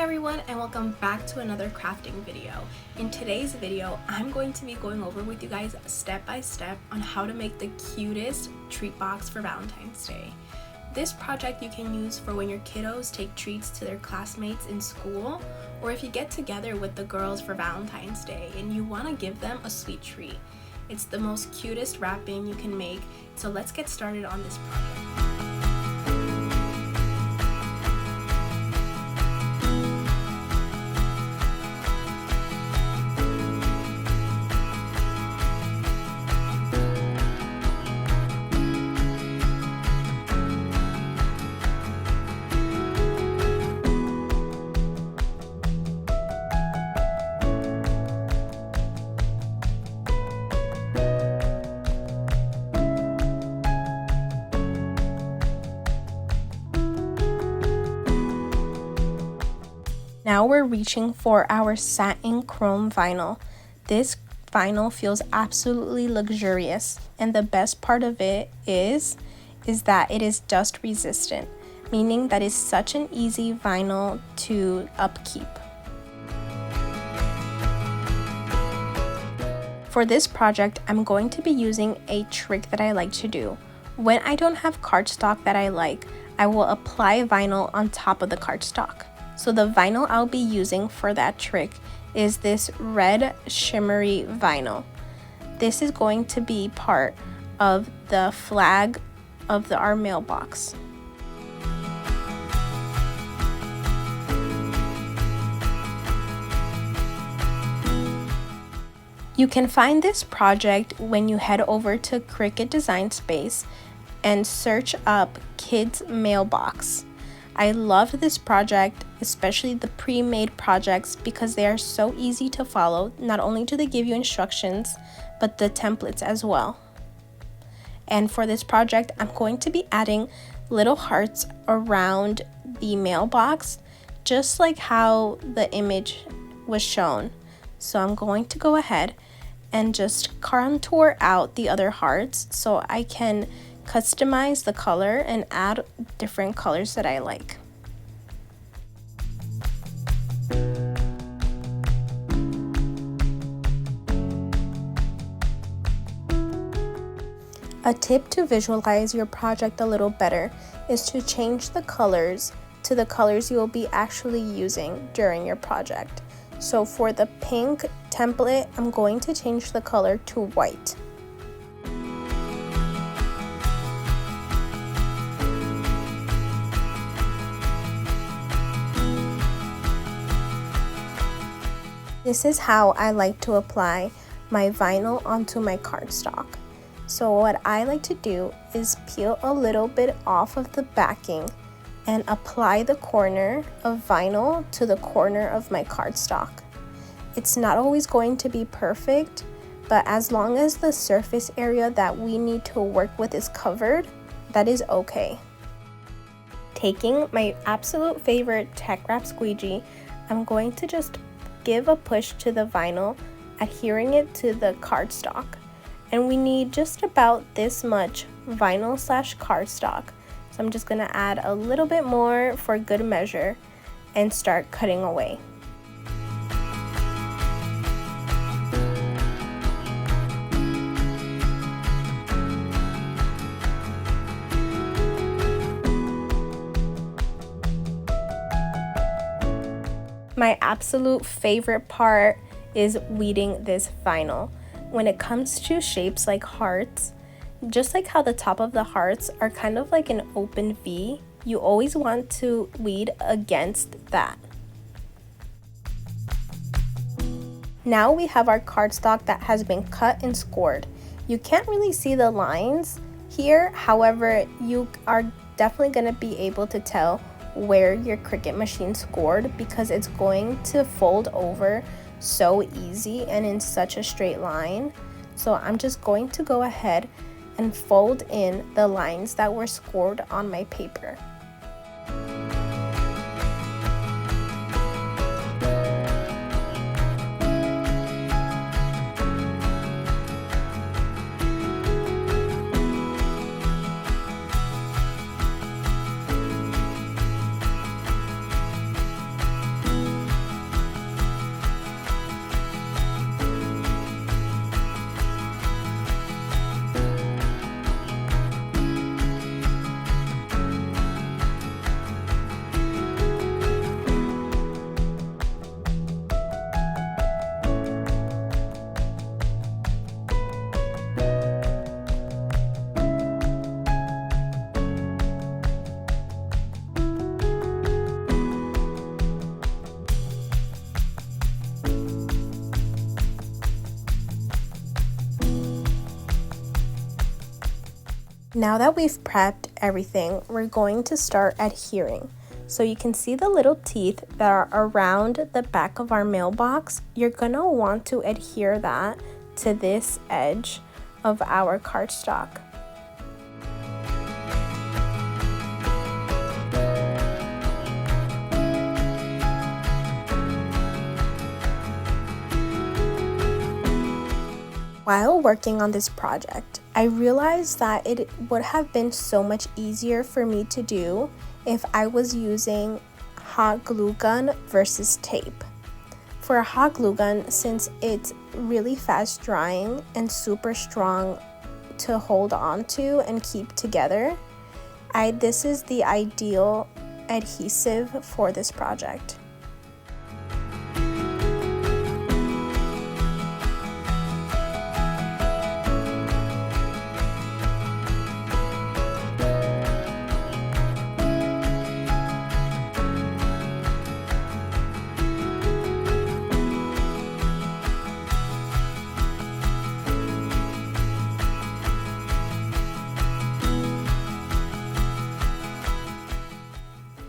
everyone, and welcome back to another crafting video. In today's video, I'm going to be going over with you guys step by step on how to make the cutest treat box for Valentine's Day. This project you can use for when your kiddos take treats to their classmates in school, or if you get together with the girls for Valentine's Day and you want to give them a sweet treat. It's the most cutest wrapping you can make, so let's get started on this project. Now we're reaching for our satin chrome vinyl. This vinyl feels absolutely luxurious, and the best part of it is that it is dust resistant, meaning that it's such an easy vinyl to upkeep. For this project, I'm going to be using a trick that I like to do. When I don't have cardstock that I like, I will apply vinyl on top of the cardstock. So the vinyl I'll be using for that trick is this red shimmery vinyl. This is going to be part of the flag of our mailbox. You can find this project when you head over to Cricut Design Space and search up Kids Mailbox. I loved this project, especially the pre-made projects, because they are so easy to follow. Not only do they give you instructions, but the templates as well. And for this project, I'm going to be adding little hearts around the mailbox, just like how the image was shown. So I'm going to go ahead and just contour out the other hearts so I can customize the color and add different colors that I like. A tip to visualize your project a little better is to change the colors to the colors you will be actually using during your project. So for the pink template, I'm going to change the color to white. This is how I like to apply my vinyl onto my cardstock. So what I like to do is peel a little bit off of the backing and apply the corner of vinyl to the corner of my cardstock. It's not always going to be perfect, but as long as the surface area that we need to work with is covered, that is okay. Taking my absolute favorite Tech Wrap squeegee, I'm going to just give a push to the vinyl, adhering it to the cardstock. And we need just about this much vinyl / cardstock. So I'm just going to add a little bit more for good measure and start cutting away. My absolute favorite part is weeding this vinyl. When it comes to shapes like hearts, just like how the top of the hearts are kind of like an open V, you always want to weed against that. Now we have our cardstock that has been cut and scored. You can't really see the lines here, however, you are definitely going to be able to tell where your Cricut machine scored because it's going to fold over so easy and in such a straight line. So I'm just going to go ahead and fold in the lines that were scored on my paper. Now that we've prepped everything, we're going to start adhering. So you can see the little teeth that are around the back of our mailbox. You're gonna want to adhere that to this edge of our cardstock. While working on this project, I realized that it would have been so much easier for me to do if I was using hot glue gun versus tape. For a hot glue gun, since it's really fast drying and super strong to hold on to and keep together, this is the ideal adhesive for this project.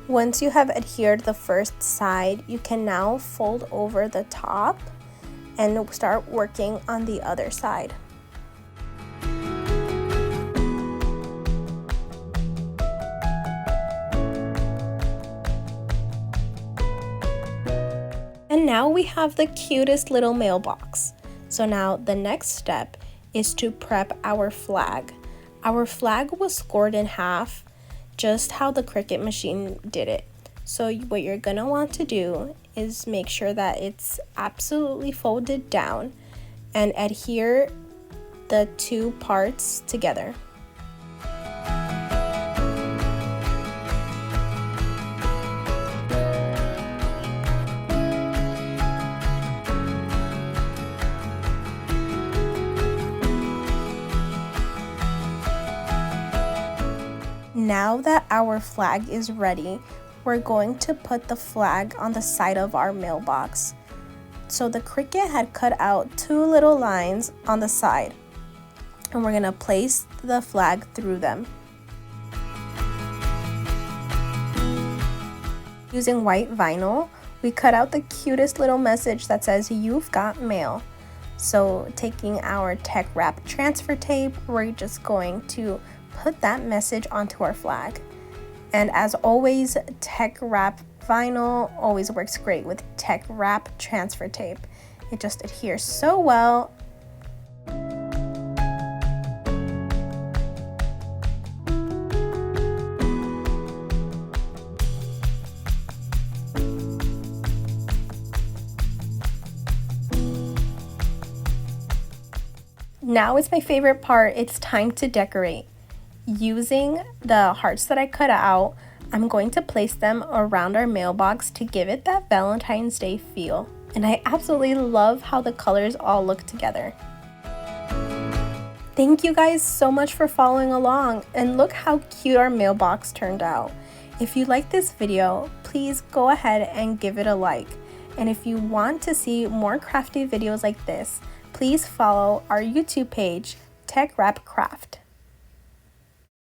Once you have adhered the first side, you can now fold over the top and start working on the other side. And now we have the cutest little mailbox. So now the next step is to prep our flag. Our flag was scored in half, just how the Cricut machine did it. So what you're gonna want to do is make sure that it's absolutely folded down and adhere the two parts together. Now that our flag is ready, we're going to put the flag on the side of our mailbox. So the Cricut had cut out two little lines on the side, and we're gonna place the flag through them. Using white vinyl, we cut out the cutest little message that says, "You've got mail." So taking our Tech Wrap transfer tape, we're just going to put that message onto our flag. And as always, Tech Wrap vinyl always works great with Tech Wrap transfer tape. It just adheres so well. Now is my favorite part. It's time to decorate. Using the hearts that I cut out, I'm going to place them around our mailbox to give it that Valentine's Day feel. And I absolutely love how the colors all look together. Thank you guys so much for following along, and look how cute our mailbox turned out. If you like this video, please go ahead and give it a like. And if you want to see more crafty videos like this, please follow our YouTube page, teckwrapcraft.